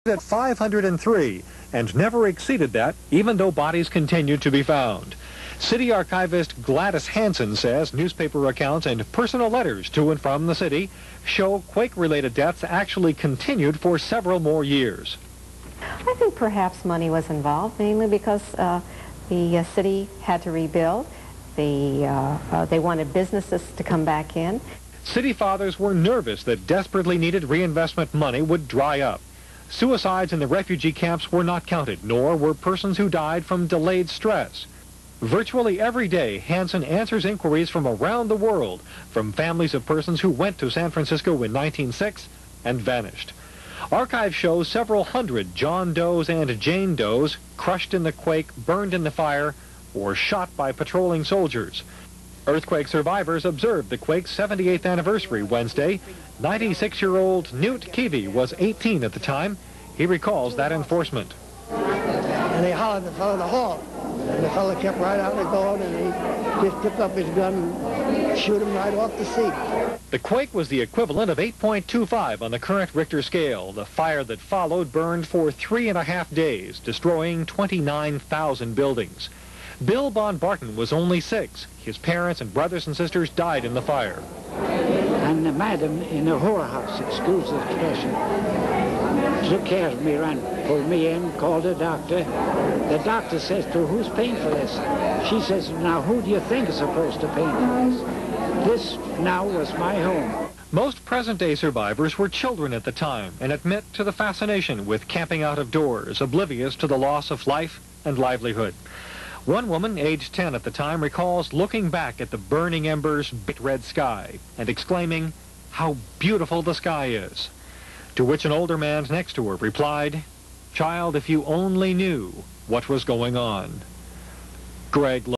at 503 and never exceeded that, even though bodies continued to be found. City archivist Gladys Hansen says newspaper accounts and personal letters to and from the city show quake-related deaths actually continued for several more years. I think perhaps money was involved, mainly because the city had to rebuild. They wanted businesses to come back in. City fathers were nervous that desperately needed reinvestment money would dry up. Suicides in the refugee camps were not counted, nor were persons who died from delayed stress. Virtually every day, Hansen answers inquiries from around the world, from families of persons who went to San Francisco in 1906 and vanished. Archive shows several hundred John Does and Jane Does crushed in the quake, burned in the fire, or shot by patrolling soldiers. Earthquake survivors observed the quake's 78th anniversary Wednesday. 96-year-old Newt Keevy was 18 at the time. He recalls that enforcement. And they hollered the fellow to halt. And the fellow kept right out there going, and he just took up his gun and shoot him right off the seat. The quake was the equivalent of 8.25 on the current Richter scale. The fire that followed burned for 3.5 days, destroying 29,000 buildings. Bill Von Barton was only 6. His parents and brothers and sisters died in the fire. And the madam in the whorehouse, excuse the expression, took care of me, pulled me in, called the doctor. The doctor says to her, "Who's paying for this?" She says, "Now who do you think is supposed to pay for this?" This now was my home. Most present-day survivors were children at the time and admit to the fascination with camping out of doors, oblivious to the loss of life and livelihood. One woman, aged 10 at the time, recalls looking back at the burning embers, bright red sky, and exclaiming, "How beautiful the sky is." To which an older man next to her replied, "Child, if you only knew what was going on." Greg